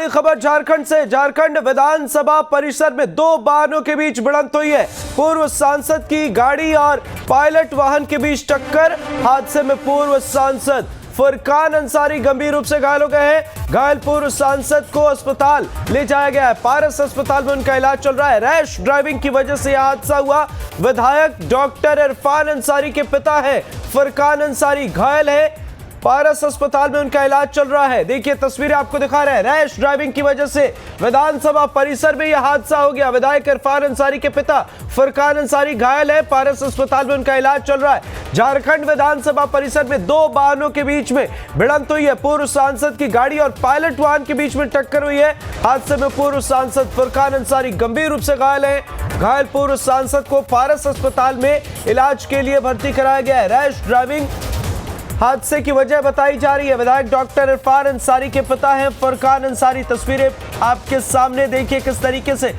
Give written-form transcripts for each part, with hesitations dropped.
बड़ी खबर झारखंड से। झारखंड विधानसभा परिसर में दो वाहनों के बीच भिड़ंत हुई है। पूर्व सांसद की गाड़ी और पायलट वाहन के बीच टक्कर। हादसे में पूर्व सांसद फुरकान अंसारी गंभीर रूप से घायल हो गए हैं। घायल पूर्व सांसद को अस्पताल ले जाया गया है। पारस अस्पताल में उनका इलाज चल रहा है। रैश ड्राइविंग की वजह से यह हादसा हुआ। विधायक डॉक्टर इरफान अंसारी के पिता है फुरकान अंसारी, घायल है। पारस अस्पताल में उनका इलाज चल रहा है। देखिए तस्वीरें आपको दिखा रहे हैं। रैश ड्राइविंग की वजह से विधानसभा परिसर में यह हादसा हो गया। विधायक इरफान अंसारी के पिता फुरकान अंसारी घायल है। पारस अस्पताल में उनका इलाज चल रहा है। झारखंड विधानसभा परिसर में दो वाहनों के बीच में भिड़ंत हुई है। पूर्व सांसद की गाड़ी और पायलट वाहन के बीच में टक्कर हुई है। हादसे में पूर्व सांसद फुरकान अंसारी गंभीर रूप से घायल है। घायल पूर्व सांसद को पारस अस्पताल में इलाज के लिए भर्ती कराया गया है। रैश ड्राइविंग हादसे की वजह बताई जा रही है। विधायक डॉक्टर इरफान अंसारी के पिता हैं फुरकान अंसारी। तस्वीरें आपके सामने देखिए किस तरीके से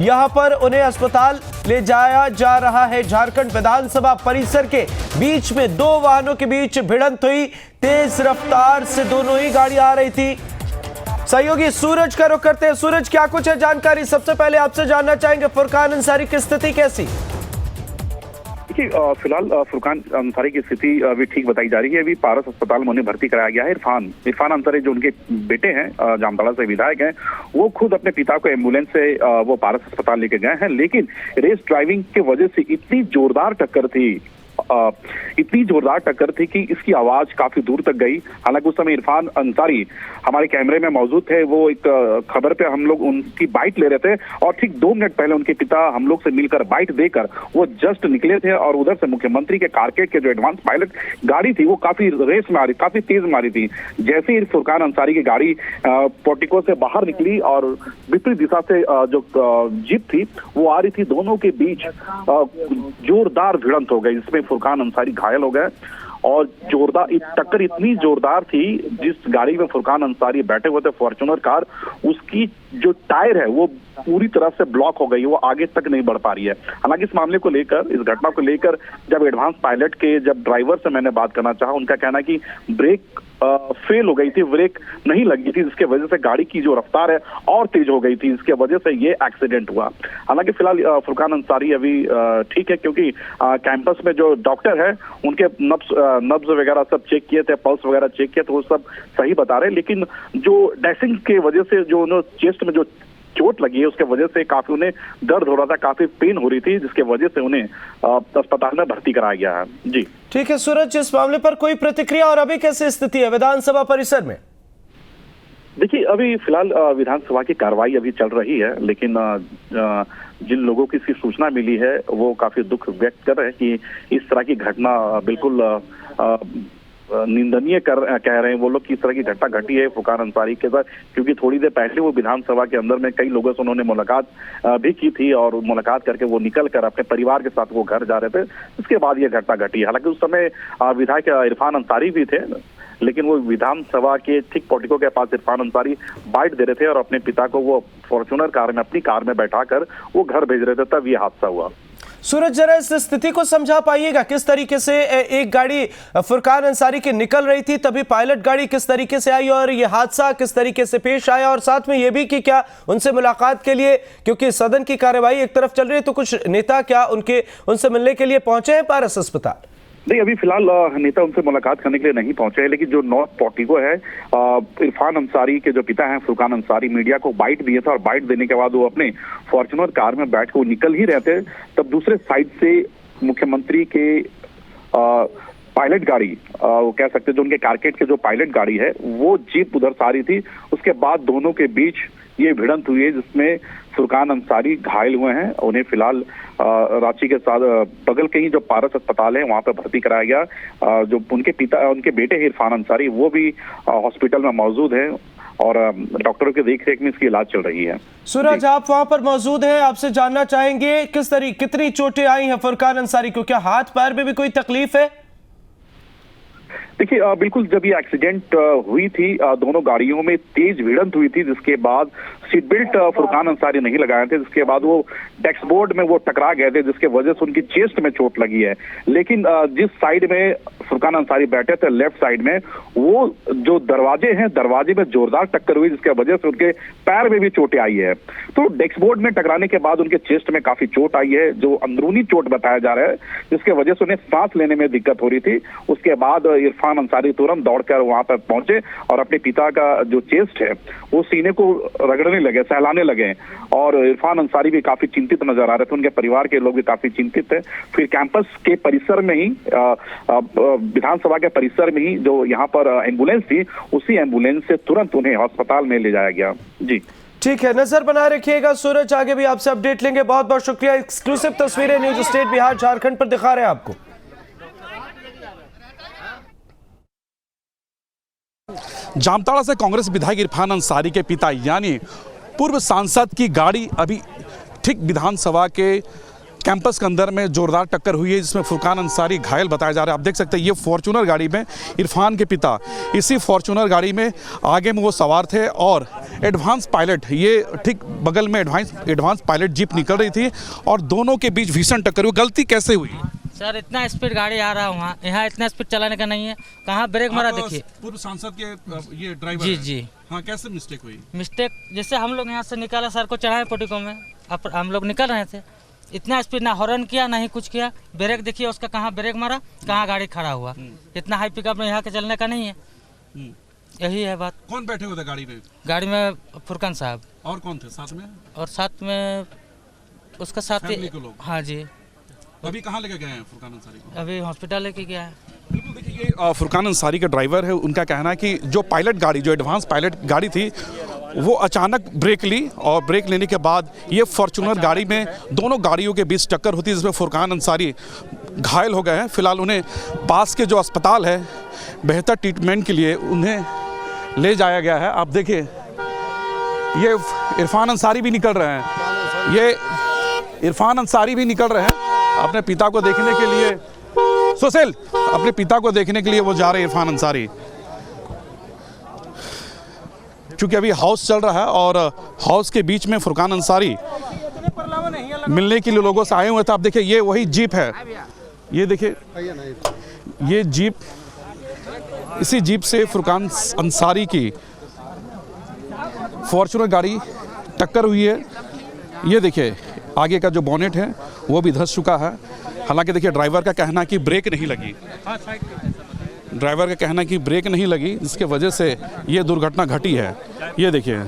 यहां पर उन्हें अस्पताल ले जाया जा रहा है। झारखंड विधानसभा परिसर के बीच में दो वाहनों के बीच भिड़ंत हुई। तेज रफ्तार से दोनों ही गाड़ी आ रही थी। सहयोगी सूरज का रुख करते हैं। सूरज, क्या कुछ है जानकारी? सबसे पहले आपसे जानना चाहेंगे फुरकान अंसारी की स्थिति कैसी? फिलहाल फुरकान अंसारी की स्थिति अभी ठीक बताई जा रही है। अभी पारस अस्पताल में उन्हें भर्ती कराया गया है। इरफान अंसारी जो उनके बेटे हैं, जामताड़ा से विधायक हैं, वो खुद अपने पिता को एम्बुलेंस से वो पारस अस्पताल लेके गए हैं। लेकिन रेस ड्राइविंग की वजह से इतनी जोरदार टक्कर थी कि इसकी आवाज काफी दूर तक गई। हालांकि उस समय इरफान अंसारी हमारे कैमरे में मौजूद थे। वो एक खबर पे हम लोग उनकी बाइट ले रहे थे और ठीक 2 मिनट पहले उनके पिता हम लोग से मिलकर बाइट देकर वो जस्ट निकले थे। और उधर से मुख्यमंत्री के कारकेड के जो एडवांस पायलट गाड़ी थी वो काफी रेस में आ रही, काफी तेज मारी थी। जैसे ही फुरकान अंसारी की गाड़ी पोर्टिको से बाहर निकली और विपरीत दिशा से जो जीप थी वो आ रही थी, दोनों के बीच जोरदार भिड़ंत हो गई, जिसमें फुरकान अंसारी घायल हो गए। और जोरदार टक्कर इतनी जोरदार थी, जिस गाड़ी में फुरकान अंसारी बैठे हुए थे फॉर्च्यूनर कार, उसकी जो टायर है वो पूरी तरह से ब्लॉक हो गई, वो आगे तक नहीं बढ़ पा रही है। हालांकि इस मामले को लेकर, इस घटना को लेकर जब एडवांस पायलट के जब ड्राइवर से मैंने बात करना चाहा, उनका कहना कि ब्रेक फेल हो गई थी, ब्रेक नहीं लगी थी, जिसके वजह से गाड़ी की जो रफ्तार है और तेज हो गई थी, इसके वजह से ये एक्सीडेंट हुआ। हालांकि फिलहाल फुरकान अंसारी अभी ठीक है, क्योंकि कैंपस में जो डॉक्टर है उनके नब्ज वगैरह सब चेक किए थे, पल्स वगैरह चेक किए, तो वो सब सही बता रहे। लेकिन जो डैशिंग के वजह से जो उन्हें चेस्ट में जो चोट लगी है उसके वजह से काफी उन्हें दर्द हो रहा था, काफी पेन हो रही थी, जिसके वजह से उन्हें अस्पताल में भर्ती कराया गया है। जी ठीक है सूरज, इस मामले पर कोई प्रतिक्रिया और अभी कैसी स्थिति है विधानसभा परिसर में? देखिए अभी फिलहाल विधानसभा की कार्रवाई अभी चल रही है, लेकिन जिन लोगों की इसकी सूचना मिली है वो काफी दुख व्यक्त कर रहे हैं कि इस तरह की घटना बिल्कुल निंदनीय कह रहे हैं वो लोग कि इस तरह की घटना घटी है फुरकान अंसारी के साथ, क्योंकि थोड़ी देर पहले वो विधानसभा के अंदर में कई लोगों से उन्होंने मुलाकात भी की थी और मुलाकात करके वो निकल कर अपने परिवार के साथ वो घर जा रहे थे। इसके बाद ये घटना घटी। हालांकि उस समय विधायक इरफान अंसारी भी थे, लेकिन वो विधानसभा के ठीक पोर्टिको के पास इरफान अंसारी बाइट दे रहे थे और अपने पिता को वो फॉर्च्यूनर कार में, अपनी कार में बैठाकर वो घर भेज रहे थे, तब ये हादसा हुआ। सूरज, जरा इस स्थिति को समझा पाइएगा, किस तरीके से एक गाड़ी फुरकान अंसारी की निकल रही थी, तभी पायलट गाड़ी किस तरीके से आई और ये हादसा किस तरीके से पेश आया? और साथ में ये भी कि क्या उनसे मुलाकात के लिए, क्योंकि सदन की कार्यवाही एक तरफ चल रही है, तो कुछ नेता क्या उनसे मिलने के लिए पहुंचे हैं पारस अस्पताल? नहीं, अभी फिलहाल नेता उनसे मुलाकात करने के लिए नहीं पहुंचे हैं, लेकिन जो नॉर्थ पोर्टिको है, इरफान अंसारी के जो पिता हैं फुरकान अंसारी मीडिया को बाइट दिए थे और बाइट देने के बाद वो अपने फॉर्च्यूनर कार में बैठ के वो निकल ही रहे थे, तब दूसरे साइड से मुख्यमंत्री के पायलट गाड़ी, वो कह सकते जो उनके कारकेड के जो पायलट गाड़ी है वो जीप उधर से आ रही थी। उसके बाद दोनों के बीच ये भिड़ंत हुई है, जिसमें फुरकान अंसारी घायल हुए हैं। उन्हें फिलहाल रांची के साथ बगल के ही जो पारस अस्पताल है वहां पर भर्ती कराया गया। जो उनके बेटे हैं इरफान अंसारी, वो भी हॉस्पिटल में मौजूद है और डॉक्टरों के देखरेख में इसकी इलाज चल रही है। सूरज, आप वहां पर मौजूद हैं, आपसे जानना चाहेंगे कितनी चोटें आई हैं फुरकान अंसारी को? क्या हाथ पैर में भी कोई तकलीफ है? देखिए बिल्कुल, जब ये एक्सीडेंट हुई थी दोनों गाड़ियों में तेज भिड़ंत हुई थी, जिसके बाद सीट बेल्ट फुरकान अंसारी नहीं लगाए थे, जिसके बाद वो डैशबोर्ड में वो टकरा गए थे, जिसके वजह से उनकी चेस्ट में चोट लगी है। लेकिन जिस साइड में फुरकान अंसारी बैठे थे, लेफ्ट साइड में, वो जो दरवाजे हैं, दरवाजे में जोरदार टक्कर हुई, जिसके वजह से उनके पैर में भी चोटें आई है। तो डैशबोर्ड में टकराने के बाद उनके चेस्ट में काफी चोट आई है, जो अंदरूनी चोट बताया जा रहा है, जिसके वजह से उन्हें सांस लेने में दिक्कत हो रही थी। उसके बाद इरफान अंसारी तुरंत दौड़कर वहां पर पहुंचे और अपने पिता का जो चेस्ट है वो सीने को रगड़ने लगे, सहलाने लगे, और इरफान अंसारी भी काफी चिंतित नजर आ रहे थे, उनके परिवार के लोग भी काफी चिंतित थे। फिर कैंपस के परिसर में ही, विधानसभा के परिसर में ही जो यहाँ पर एम्बुलेंस थी, उसी एम्बुलेंस से तुरंत उन्हें अस्पताल में ले जाया गया। जी ठीक है, नजर बनाए रखिएगा सूरज, आगे भी आपसे अपडेट लेंगे। बहुत बहुत शुक्रिया। एक्सक्लूसिव तस्वीरें न्यूज स्टेट बिहार झारखंड पर दिखा रहे हैं आपको। जामताड़ा से कांग्रेस विधायक इरफान अंसारी के पिता यानी पूर्व सांसद की गाड़ी अभी ठीक विधानसभा के कैंपस के अंदर में जोरदार टक्कर हुई है, जिसमें फुरकान अंसारी घायल बताया जा रहा है। आप देख सकते हैं ये फॉर्च्यूनर गाड़ी में इरफान के पिता इसी फॉर्च्यूनर गाड़ी में आगे में वो सवार थे, और एडवांस पायलट, ये ठीक बगल में एडवांस पायलट जीप निकल रही थी और दोनों के बीच भीषण टक्कर हुई। गलती कैसे हुई सर? इतना स्पीड गाड़ी आ रहा है, यहाँ इतना स्पीड चलाने का नहीं है। कहाँ ब्रेक मारा देखिए। पूर्व सांसद के ये ड्राइवर जी जी हाँ, कैसे मिस्टेक हुई? मिस्टेक जैसे हम लोग यहाँ से निकाला, सर को चढ़ाए पोटिको में, अब हम लोग निकल रहे थे, इतना स्पीड ना हॉर्न किया ना ही कुछ किया। ब्रेक देखिए उसका, कहाँ ब्रेक मारा, कहाँ गाड़ी खड़ा हुआ। इतना हाई पिकअप में यहाँ के चलने का नहीं है। यही है बात। कौन बैठे हुए थे गाड़ी में? गाड़ी में फुरकान साहब। और कौन थे साथ में? और साथ में उसका साथी। हाँ जी। अभी कहाँ लेके गए हैं फुरकान अंसारी को? अभी हॉस्पिटल लेके गया है। बिल्कुल, देखिए ये फुरकान अंसारी का ड्राइवर है, उनका कहना है कि जो पायलट गाड़ी, जो एडवांस पायलट गाड़ी थी, वो अचानक ब्रेक ली और ब्रेक लेने के बाद ये फॉर्च्यूनर गाड़ी में दोनों गाड़ियों के बीच टक्कर होती है, जिसमें फुरकान अंसारी घायल हो गए हैं। फिलहाल उन्हें पास के जो अस्पताल है बेहतर ट्रीटमेंट के लिए उन्हें ले जाया गया है। आप देखिए ये इरफान अंसारी भी निकल रहे हैं, ये इरफान अंसारी भी निकल रहे हैं अपने पिता को देखने के लिए। सुशील, अपने पिता को देखने के लिए वो जा रहे हैं इरफान अंसारी, क्योंकि अभी हाउस चल रहा है और हाउस के बीच में फुरकान अंसारी मिलने के लिए लोगों से आए हुए थे। आप देखिए ये वही जीप है, ये देखिए ये जीप, इसी जीप से फुरकान अंसारी की फॉर्च्यूनर गाड़ी टक्कर हुई है। ये देखिए आगे का जो बोनेट है वो भी धंस चुका है। हालांकि देखिए ड्राइवर का कहना है कि ब्रेक नहीं लगी, ड्राइवर का कहना है कि ब्रेक नहीं लगी, जिसके वजह से ये दुर्घटना घटी है। ये देखिए